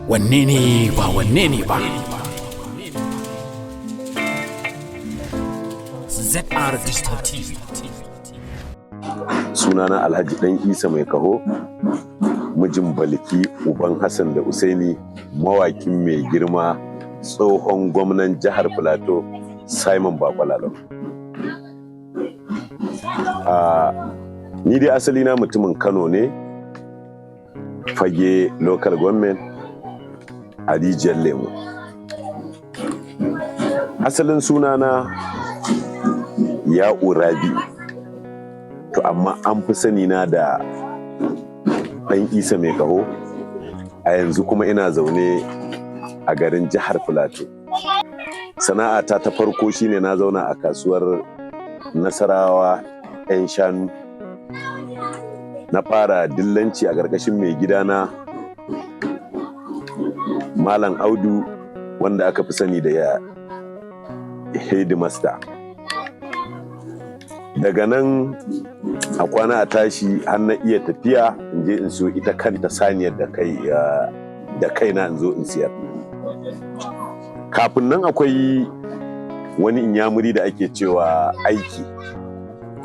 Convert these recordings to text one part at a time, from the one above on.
wanne ne ba wanne ne ba. ZR Digital TV. Sunana Alhaji Dan Isa Mai Kaho, mijin Balki uban Hassan da Usaini, mawakin mai girma tsohon gwamnan jihar Filato Simon Bakwalalo. Ni dai asali na mutumin Kano ne, Fage local government a Rijiyar Lemo. Asalin sunana Ya'u Rabi, to amma an fi sani na da Dan Isa Mai Kaho. A yanzu kuma ina zaune a garin jihar Filato. Sana'ata ta farko shine na zauna a kasuwar Nasarawa 'yan shanu. Na fara dillanci a ƙarƙashin mai gidana Malam Audu, wanda aka fi sani da Headmaster. Daga nan a kwana a tashi har na iya tafiya in je in so ita kanta saniyar da kaina in zo in siyar. Kafin nan akwai wani inyamuri da ake cewa aiki,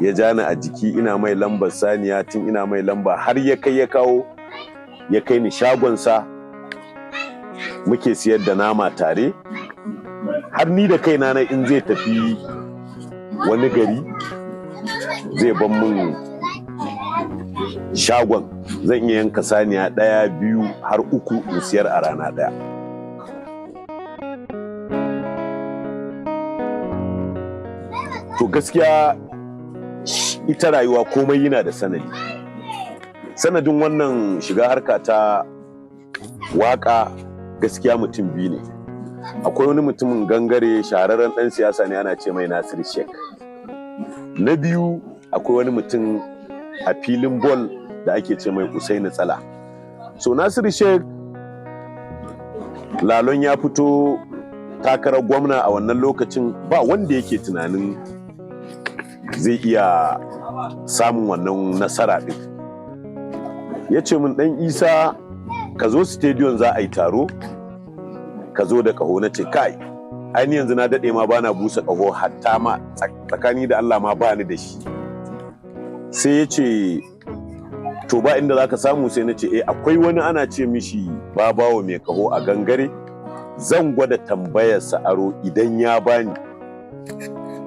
ya jani a jiki, ina mai lambar saniya tun ina mai lamba har ya kai ni shagonsa, muke siyar da nama tare. Har ni da kaina na in zai tafi wani gari zai ban mun shagon, zan iya yanka saniya 1, 2 har 3 in siyar a rana ɗaya. To gaskiya ita rayuwa komai yana da sanadi. Sanadin wannan shiga harka ta waka gaskiya mutum biyu ne. Akwai wani mutumin gangare, shahararren ɗan siyasa ne, ana ce mai Nasir Sheikh. Na biyu akwai wani mutum a filin ball da ake ce mai Usaini Tsala. So Nasir Sheikh, Lalon ya fito takarar gwamna a wannan lokacin, ba wanda yake tunanin zai iya samun wannan nasara ɗin. Ya ce min, ɗan Isa ka zo stadium za a yi taro, ka zo da ƙaho. Na ce kai, aini yanzu na daɗe ma bana busa ƙaho, hatta ma tsakani da Allah ma bani da shi. Sai ya ce to ba inda za ka samu. Sai na ce akwai wani ana ce mishi Babawo Mai Kaho a gangare, zan gwada tambayarsa aro idan ya bani.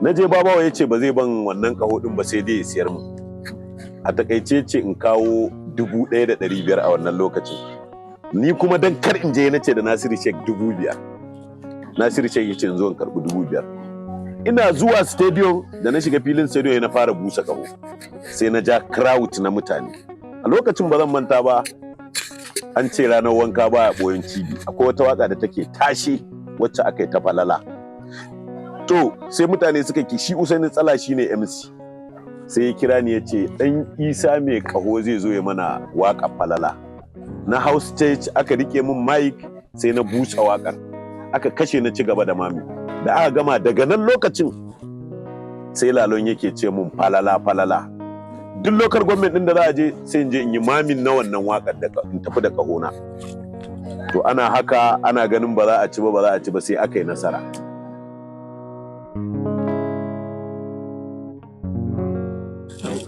Na je Babawo ya ce ba zai ban wannan ƙaho ɗin ba, sai dai ya siyar mu. A takaice ce in kawo 1,500 a wannan lokacin. Ni kuma dan kar in je na ce da Nasiru Sheikh 5,000. Nasiru Sheikh ya ce in zo in karɓi 5,000. Ina zuwa stadium, da na shiga filin stadium ya na fara busa ƙaho. Sai na ja crowd na mutane. A lokacin ba zan manta ba, an ce ranar wanka ba a ɓoyen cibi. Akwai wata waka da take tashe wacce aka yi ta falala. To sai mutane suka ki, shi Usaini Tsala shine MC. Sai ya kira ni ya ce ɗan Isa Mai Kaho zai zo ya mana waka falala. Na house stage aka rike min mic, sai na busa wakar, aka kashe, na ci gaba da mami. Da aka gama, daga nan lokacin sai Lalon yake ce min falala. Duk local government din da za a je sai in je in yi mamin na wannan wakar da in tafi da kahona. To ana haka, ana ganin ba za a ci ba sai aka yi nasara.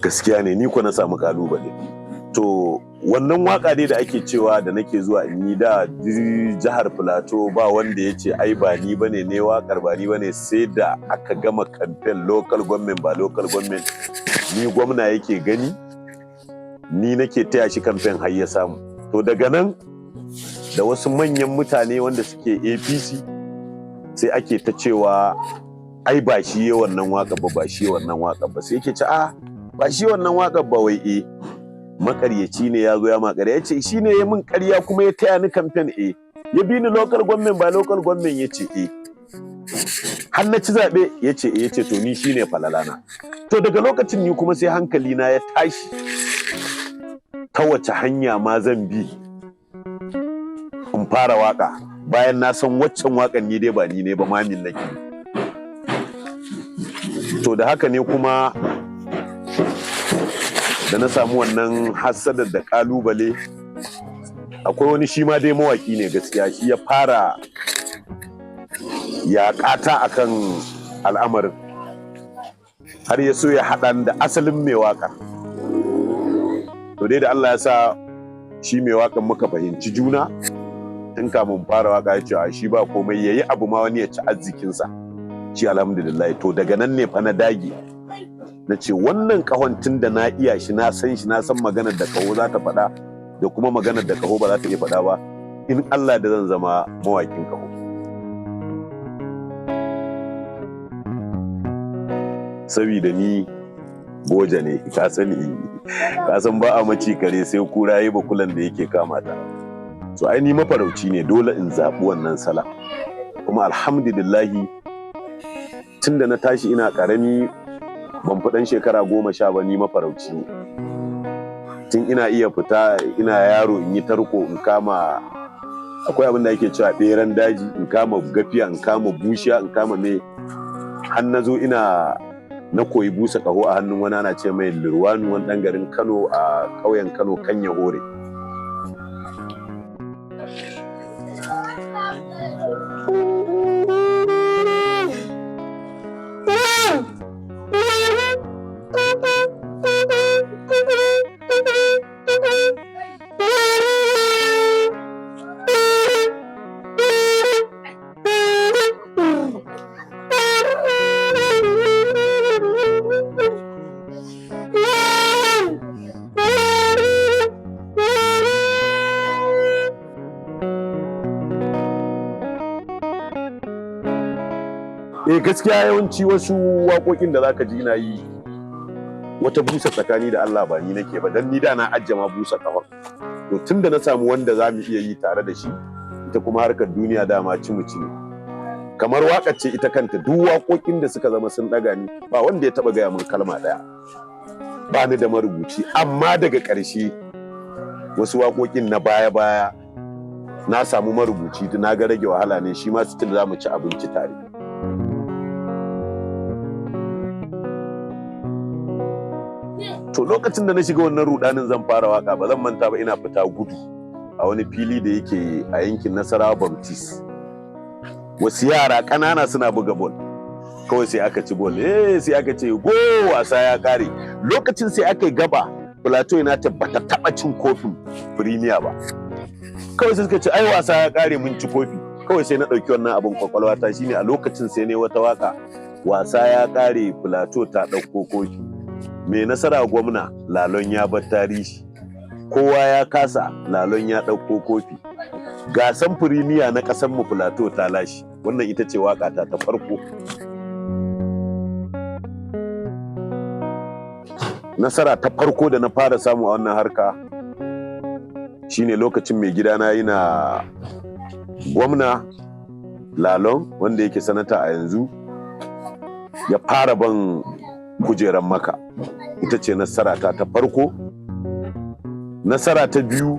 Gaskiya ne, ni ko na samu kalubale. To wannan waka dai da ake cewa da nake zuwa in yi da jihar Filato, ba wanda ya ce ai ba ni bane ne wakar, ba ni bane, sai da aka gama campaign local government ba local government, ni gwamna yake gani, ni nake taya shi campaign har ya samu. To daga nan da wasu manyan mutane wanda suke APC sai ake ta cewa ai ba shi ya wannan waka ba shi ya wannan waka ba. Sai yake ce ba shi wannan waka ba, wai makaryaci ne ya zo ya makarya. Ya ce shi ne ya min karya kuma ya taya ni kamfen. Ya bi ni local government ba local government. Ya ce har na ci zaɓe. Ya ce to ni shi ne falalana. To daga lokacin ni kuma sai hankali na ya tashi, ta wace hanya ma zan bi in fara waka, bayan na san waccan wakan ni dai ba ni ne ba, mamin nake. To da haka ne kuma da na samu wannan hassadar da kalubale, akwai wani shi ma dai mawaki ne gaskiya, shi ya fara yaƙata akan al'amarin har ya so ya haɗa da asalin mai waƙa. To dai da Allah ya sa shi mai waƙan muka fahimci juna tun kamun fara waƙa, ya ce a shi ba komai, yayi abu ma wani ya ci arzikinsa, shi alhamdulillah. To daga nan ne fa na dage na ce wannan kahon tun da na iya shi, na san shi, na san maganar da kaho za ta faɗa da kuma maganar da kaho ba za ta iya faɗa ba, in Allah da zan zama mawaƙin kaho. Sabida ni boja ne, ka sani, ka san ba a maci kare sai kura yi bakulan da yake kamata. So ai ni mafarauci ne, dole in zaɓi wannan sala. Kuma alhamdulillahi tun da na tashi ina ƙarami, ban fi ɗan shekara 10 ba, ni mafarauci ne. Tun ina iya fita ina yaro in yi tarko, in kama, akwai abin da ake cewa ɓeran daji, in kama gafiya, in kama bushiya, in kama me. Har na zo na koyi busa ƙaho a hannun wani ana ce mai Lurwanu, wani ɗan garin Kano a ƙauyen Kano Kanya Hore. Gaskiya yawanci wasu waƙoƙin da zaka ji ina yi, wata busa tsakani da Allah ba ni nake ba, dan ni da na ajjama busa ƙahon. To tun da na samu wanda za mu iya yi tare da shi, ita kuma harkar duniya dama ci mu ci ne. Kamar waƙar ce ita kanta, duk waƙoƙin da suka zama sun ɗaga ni, ba wanda ya taɓa gaya min kalma ɗaya. Ba ni da marubuci, amma daga ƙarshe wasu waƙoƙin na baya-baya na samu marubuci, na ga rage wahala ne, shi ma still za mu ci abinci tare. To lokacin da na shiga wannan rudanin zan fara waka, ba zan manta ba, ina fita gudu a wani fili da yake a yankin Nasarawa Baptist. Wasu yara ƙanana suna buga bol, kawai sai aka ci bol, sai aka ce go, wasa ya ƙare. Lokacin sai aka yi gaba, Plateau United bata taɓa cin kofin Premier ba. Kawai sai suka ce ai wasa ya ƙare, mun ci kofi. Kawai sai na ɗauki wannan abin kwakwalwata, shine a lokacin sai ne wata waka, wasa ya ƙare Plateau ta ɗauko kofi. Mai nasara gwamna, lalon ya bar tarihi, kowa ya kasa, lalon ya ɗauko kofi, gasan firimiya na ƙasar mu Plateau ta lashe. Wannan ita ce waƙata ta farko. Nasara ta farko da na fara samu a wannan harka shine lokacin mai gidana yana gwamna, lalon wanda yake sanata a yanzu, ya fara ban kujeran Maka. Ita ce nasara ta farko. Nasara ta biyu,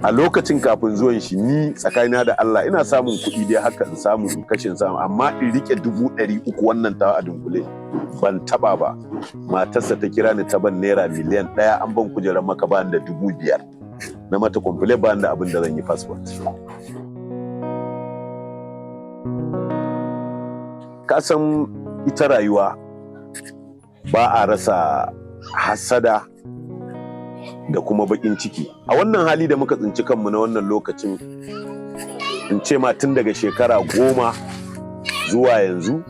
a lokacin kafin zuwan shi, ni tsakanina da Allah ina samun kuɗi dai haka in samu in kashin samu, amma in rike 300 wannan tawa a dunkule ban taba ba. Matarsa ta kira ni ta ban naira miliyan 1, an ban kujeran Maka, ba da 5,000 na mata kumfule, ba da abin da zan yi passport. Ka san ita rayuwa ba a rasa hasada da kuma bakin ciki. A wannan hali da muka tsinci kanmu na wannan lokacin, in ce ma tun daga shekara 10 zuwa yanzu,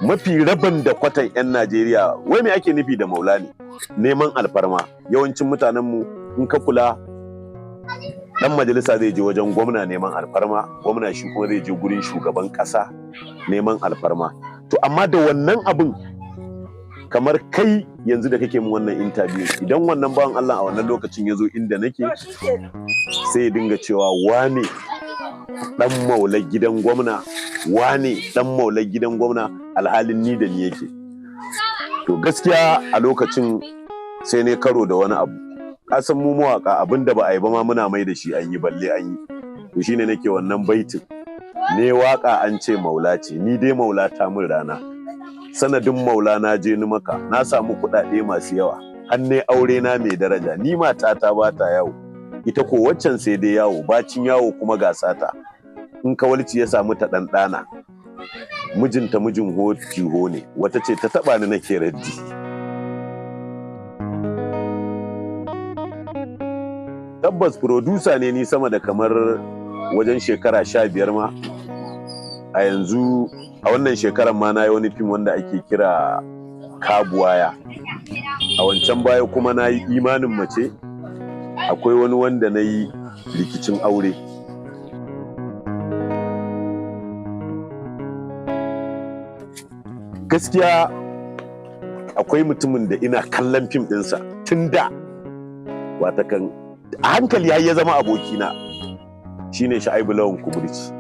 mafi rabin da kwatan 'yan Najeriya, wai me ake nufi da maula ne? Neman alfarma. Yawancin mutanenmu in ka kula, dan majalisa zai je wajen gwamna neman alfarma, gwamna shi kuma zai je gurin shugaban ƙasa neman alfarma. To amma da wannan abin, kamar kai yanzu da kake min wannan interview, idan wannan bawan Allah a wannan lokacin ya zo inda nake, sai ya dinga cewa wane dan maular gidan gwamna, wane dan maular gidan gwamna, alhalin ni da ni yake. To gaskiya a lokacin sai ne karo da wani abu. Kasan mu mawaka, abin da ba a yi ba ma muna mai da shi an yi, balle an yi. To shine nake wannan baitin, ne waka an ce maula ce, ni dai maula ta min rana. Sanadin maula na je ni Maka, na samu kuɗaɗe masu yawa, har ne aure na mai daraja, ni matata ba ta yawo, ita ko waccan sai dai yawo, bacin yawo kuma ga sata. In kawalci ya samu ta ɗanɗana, mijinta mijin ho ne, wata ce ta taɓa ni nake raddi. Tabbas producer ne ni sama da kamar wajen shekara 15 ma. A yanzu a wannan shekarar ma na yi wani fim wanda ake kira Kabuwaya. A wancan baya kuma na yi Imanin Mace, akwai wani wanda na yi Rikicin Aure. Gaskiya akwai mutumin da ina kallon fim ɗinsa tun da, watakan a hankali har ya zama abokina, shine Sha'ibu Lawan Kumurci.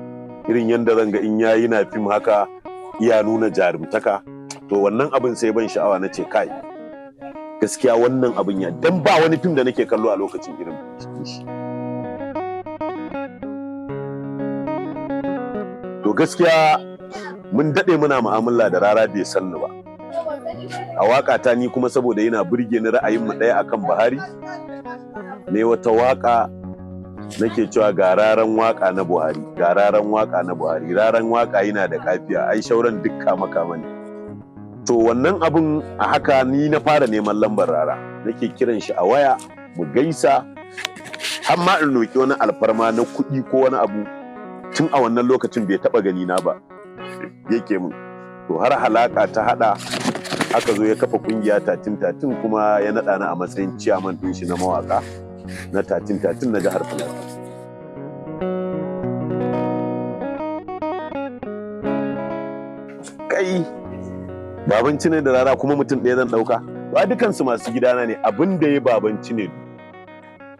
Irin yadda zan ga in yayi na fim haka iya nuna jarumtaka, to wannan abin sai ban sha'awa na ce kai gaskiya wannan abin ya, dan ba wani fim da nake kallo a lokacin irin shi. To gaskiya mun daɗe muna mu'amala da Rara bai sanni ba. A waƙa ta ni kuma saboda yana burge ni ra'ayin mu ɗaya akan Buhari, ne wata waƙa nake cewa ga raran waƙa na Buhari, ga raran waƙa na Buhari, raran waƙa yana da kafiya, ai shauran duk kama ne. To wannan abun a haka ni na fara neman lambar Rara, nake kiran shi a waya mu gaisa, har ma in roki wani alfarma na kuɗi ko wani abu, tun a wannan lokacin bai taɓa gani na ba yake mun. To har halaka ta haɗa, aka zo ya kafa kungiya tatin kuma ya naɗa ni a matsayin ciyaman ɗin shi na mawaƙa na tatin na jihar Plateau. Kai Babanci ne da Rara kuma mutum ɗaya zan ɗauka? Ba dukansu masu gidana ne. Abin da ya Babanci ne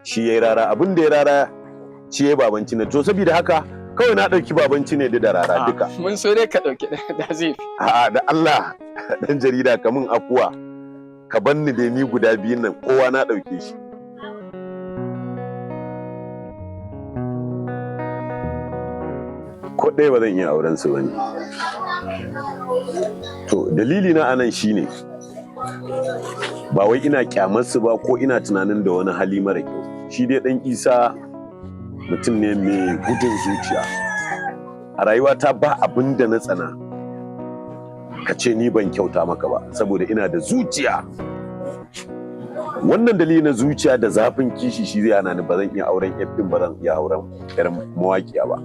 shi ya yi Rara, abin da ya Rara shi ya yi Babanci ne. To saboda haka kawai na ɗauki Babanci ne da Rara duka. Mun so dai ka ɗauki da zai. A'a da Allah ɗan jarida ka mun afuwa, ka banni da ni guda biyun nan kowa na ɗauke shi. Ko ɗaya ba zan iya auren su bane. To dalili na anan shine ba wai ina kyamar su ba ko ina tunanin da wani hali mara kyau. Shi dai ɗan Isa mutum ne mai gudun zuciya. A rayuwata ba abin da na tsana ka ce ni ban kyauta maka ba, saboda ina da zuciya. Wannan dalili na zuciya da zafin kishi shi zai hana ni ba zan iya auren yaffin, ba zan iya auren yar mawaƙiya ba.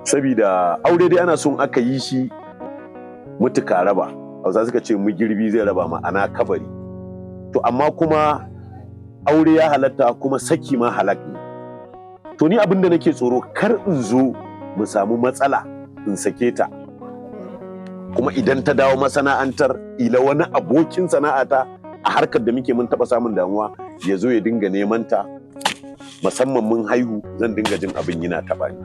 Sabida aure dai ana son aka yi shi mutuka raba, Hausa suka ce girbi zai raba, ma'ana kabari. To amma kuma aure ya halatta kuma saki ma halak ne. To ni abin da nake tsoro kar in zo mu samu matsala in sake ta, kuma idan ta dawo masana'antar ila wani abokin sana'ata a harkar da muke mun taɓa samun damuwa ya zo ya dinga neman ta, musamman mun haihu zan dinga jin abin yana taɓa ni.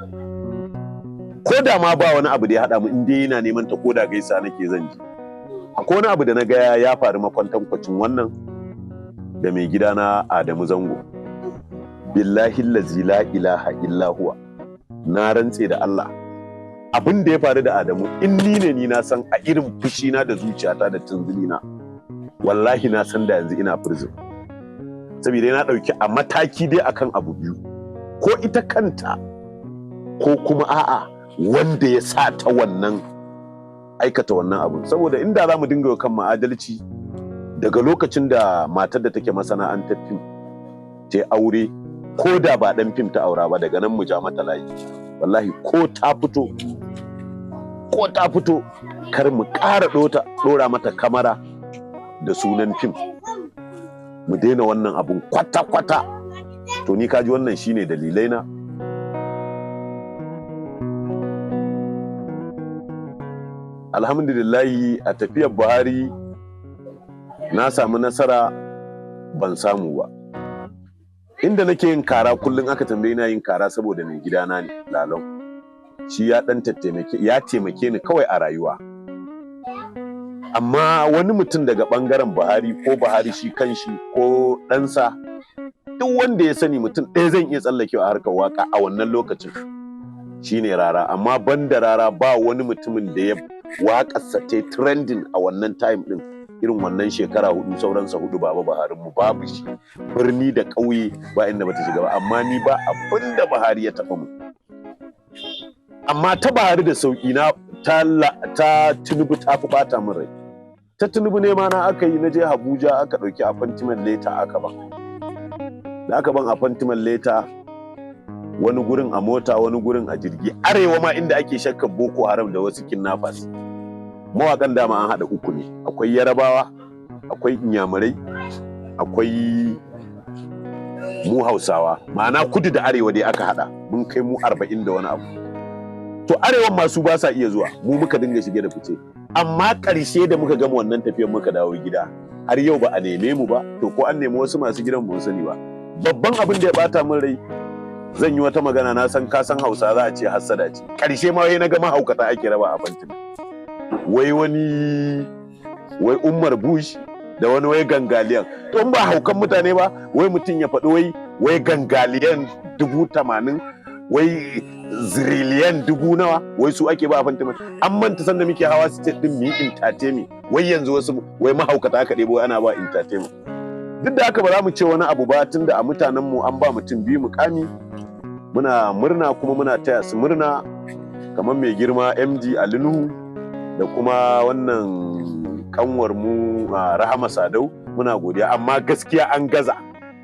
Ko da ma ba wani abu da ya haɗa mu, in dai yana neman ta ko da gaisa nake zan ji. Akwai wani abu da na ga ya faru makwantan kwacin wannan da mai gidana Adamu Zango. Billahi allazi la ilaha illa huwa, na rantse da Allah, abin da ya faru da Adamu in ni ne ni na san a irin fushina da zuciyata da tunzulina, wallahi na san da yanzu ina prison. Saboda na ɗauki a mataki dai akan abu biyu, ko ita kanta ko kuma a'a wanda ya sa ta wannan aikata wannan abu. Saboda inda za mu dinga kan ma'adalci, daga lokacin da matar da take masana'antar fim ta aure, ko da ba ɗan fim ta aura ba, daga nan mu ja mata layi. Wallahi ko ta fito kar mu ƙara ɗora mata kamara da sunan fim. Mu daina wannan abun kwata-kwata. To ni kaji wannan shine dalilai na. Alhamdulillahi a tafiyar Buhari na samu nasara, ban samu ba. Inda nake yin kara kullum aka tambaye na yin kara saboda mai gidana ne Lalon. Shi ya dan taimake ni kawai a rayuwa. Amma wani mutum daga bangaren Buhari ko Buhari shi kanshi ko ɗansa, duk wanda ya sani mutum ɗaya zan iya tsallakewa a harkar waka a wannan lokacin shine Rara. Amma banda Rara ba wani mutumin da ya waƙarsa ta trending a wannan time ɗin irin wannan shekara 4 sauransa 4 baba Buhari mu babu shi, birni da ƙauye ba inda bata shiga ba, amma ni ba abin da Buhari ya taɓa mu. Amma ta Buhari da sauƙi na ta Tinubu ta fi bata min rai. Ta Tinubu ne ma na aka yi na je Abuja aka ɗauki appointment letter aka ban. Da aka ban appointment letter wani gurin a mota wani gurin a jirgi, arewa ma inda ake shakkar Boko Haram da wasu kidnappers. Mawaƙan dama an haɗa 3 ne, akwai Yarabawa, akwai Inyamurai, akwai mu Hausawa, ma'ana kudu da arewa dai aka haɗa, mun kai mu 40 da wani abu. To arewan masu ba sa iya zuwa, mu muka dinga shige da fice. Amma ƙarshe da muka gama wannan tafiyar muka dawo gida, har yau ba a neme mu ba, to ko an nemi wasu masu gidan ba sani ba. Babban abin da ya bata min rai, zan yi wata magana na san ka san Hausa za a ce hassada ce. Ƙarshe ma wai na ga mahaukata ake raba a fantin. Wai Umar Bush da wani gangaliyan. To in ba haukan mutane ba, wai mutum ya faɗi wai gangaliyan 80,000, wai ziriliyan 1000 nawa, wai su ake ba a fantin. An manta sanda muke hawa state din mu yi entertainment. Wai yanzu wasu mahaukata aka ɗebo ana ba entertainment. Duk da haka ba za mu ce wani abu ba, tunda a mutanen mu an ba mutum 2 mukami. Muna murna kuma muna taya su murna, kamar mai girma MD Ali Nuhu da kuma wannan kanwar mu Rahama Sadau, muna godiya. Amma gaskiya an gaza,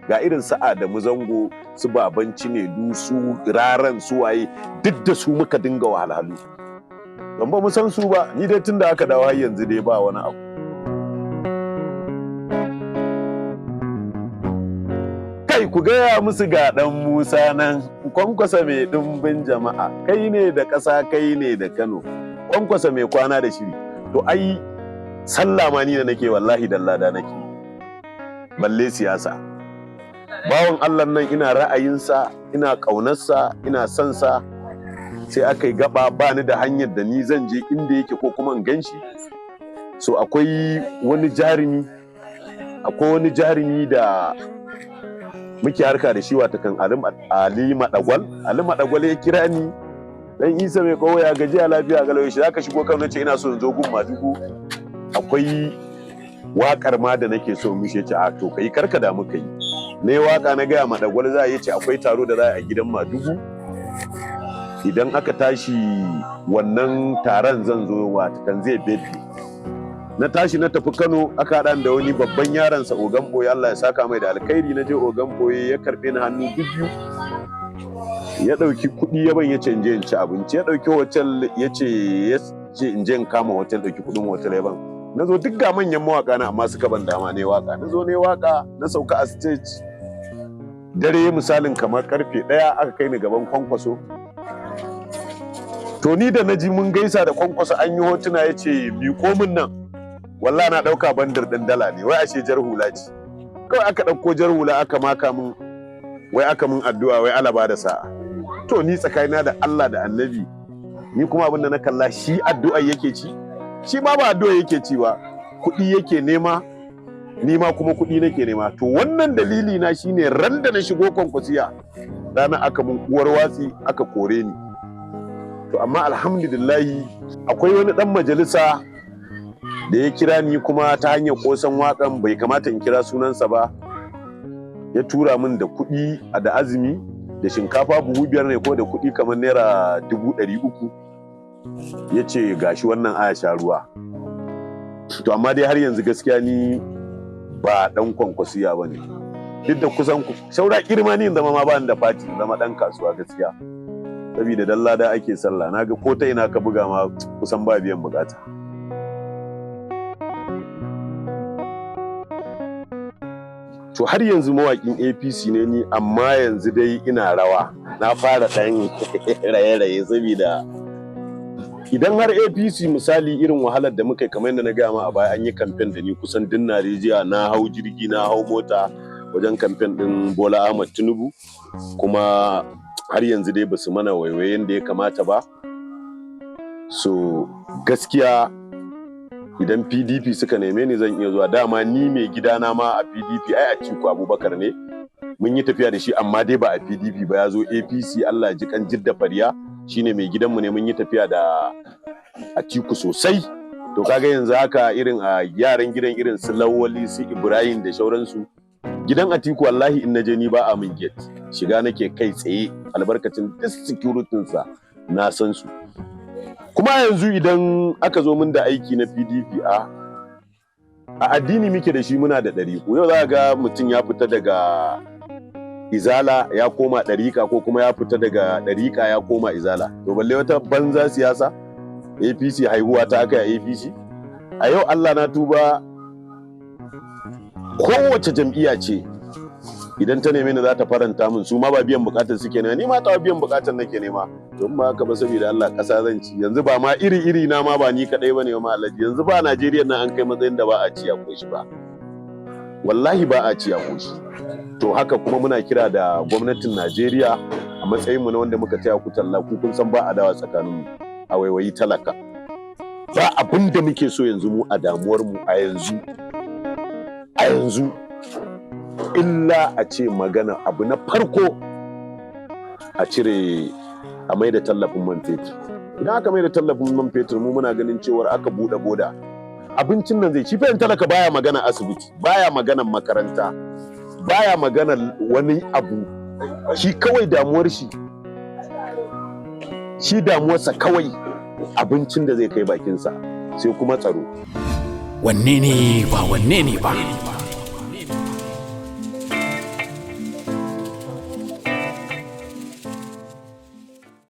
ga irin su Adamu Zango, su Baban Cinedu, su Raran, su waye, duk da su muka dinga wahalhalu. Don ba mu san su ba, ni dai tun da aka dawo har yanzu dai ba wani abu. Kai ku gaya musu ga ɗan Musa nan, Kwankwasa mai ɗumbin jama'a, kai ne da ƙasa, kai ne da Kano, Kwankwasa mai kwana da shiri. To ai sallah ma ni da nake wallahi dallada nake, balle siyasa. Bawan Allah nan ina ra'ayinsa, ina ƙaunarsa, ina son sa, sai aka yi gaba ba ni da hanyar da ni zan je inda yake ko kuma in ganshi. So akwai wani jarumi da muke harka da shi, wata kan Ali Madagwal. Ali Madagwal ya kira ni, dan Isa mai kowa ya gaji a lafiya ga lauyi, zaka shigo Kano, ce ina so in zo gun Madugu, akwai wakar ma da nake so mu ce a to kai karka da muka yi. Ne waka na gaya Madagwal za a ce akwai taro da za a gidan Madugu, idan aka tashi wannan taron zan zo, wata kan zai bede. Na tashi na tafi Kano, aka haɗa da wani babban yaransa Ogan Boye, Allah ya saka mai da alkhairi. Na je Ogan Boye ya karɓe ni hannu biyu, ya ɗauki kuɗi ya ban, ya ce in je in ci abinci, ya ɗauki hotel ya ce in je in kama hotel, ɗauki kuɗin hotel ya ban. Na zo duk ga manyan mawaƙa na, amma suka ban dama ne waka. Na zo ne waka, na sauka a stage, dare misalin kamar karfe 1 aka kai ni gaban Kwankwaso. To ni da na ji mun gaisa da Kwankwaso an yi hotuna, ya ce miƙo min nan. Wallahi na ɗauka bandar ɗin dala ne, wai ashe jar hula ce. Kawai aka ɗauko jar hula aka maka min, wai aka min addu'a, wai Allah ba da sa'a. To ni tsakanina da Allah da Annabi, ni kuma abin da na kalla, shi addu'a yake ci, shi ma ba addu'a yake ci ba, kuɗi yake nema, ni ma kuma kuɗi nake nema. To wannan dalili na shine ran da na shigo Kwankwasiya, ranar aka mun uwar watsi, aka kore ni. To amma alhamdulillahi akwai wani ɗan majalisa da ya kira ni, kuma ta hanyar kosan wakan, bai kamata in kira sunansa ba, ya tura min da kuɗi da azumi, da shinkafa buhu 5 ne, ko da kuɗi kamar naira 300, ya ce gashi wannan aya sha ruwa. To amma dai har yanzu gaskiya ni ba ɗan Kwankwasiya ba ne, duk da kusan saura kirma ni zama ma ba ni da fati, zama ɗan kasuwa gaskiya, saboda dallada ake sallah. Na ga ko ta ina ka buga ma kusan ba biyan bukata. To har yanzu mawaƙin APC ne ni, amma yanzu dai ina rawa, na fara ɗan raye-raye, saboda idan har APC misali irin wahalar da muka yi, kamar yadda na gaya ma a baya, an yi kamfen da ni kusan din Najeriya, na hau jirgi, na hau mota wajen kamfen ɗin Bola Ahmed Tinubu, kuma har yanzu dai basu mana waiwayen da ya kamata ba. So gaskiya idan PDP suka neme ni zan iya zuwa. Dama ni mai gidana ma a PDP, ai Atiku Abubakar ne, mun yi tafiya da shi, amma dai ba a PDP ba, ya zo APC. Allah ji kan Jidda Fariya, shine mai gidanmu ne, mun yi tafiya da Atiku sosai. to kaga yanzu haka irin a yaran gidan irin su Lawali su Ibrahim da shauransu gidan Atiku wallahi in naje ni ba a min gate shiga nake kai tsaye albarkacin duk security sa na san su kuma yanzu idan aka zo min da aiki na PDP a addini muke da shi muna da ɗariƙo yau za ga mutum ya fita daga izala ya koma ɗariƙa ko kuma ya fita daga ɗariƙa ya koma izala to balle wata banza siyasa APC haihuwa ta aka yi APC a yau Allah na tuba kowace jam'iyya ce idan ta neme ni za ta faranta min su ma ba biyan bukatar suke nema ni ma ta biyan bukatar nake nema don ba haka ba saboda Allah ƙasa zan ci yanzu ba ma iri na ma ba ni kadai bane ma Alhaji yanzu ba Najeriya nan an kai matsayin da ba a ci a koshi ba wallahi ba a ci a koshi to haka kuma muna kira da gwamnatin Najeriya a matsayin mu na wanda muka taya ku talla ku kun san ba adawa tsakanin mu a waiwayi talaka ba abin da muke so yanzu mu a damuwar mu a yanzu illa a ce magana abu na farko a cire a mai da tallafin man fetur idan aka mai da tallafin man fetur mu muna ganin cewar aka buɗe boda abincin nan zai ci fa talaka baya magana asibiti baya magana makaranta baya magana wani abu shi kawai damuwar shi damuwarsa kawai abincin da zai kai bakinsa sai kuma tsaro wanne ne ba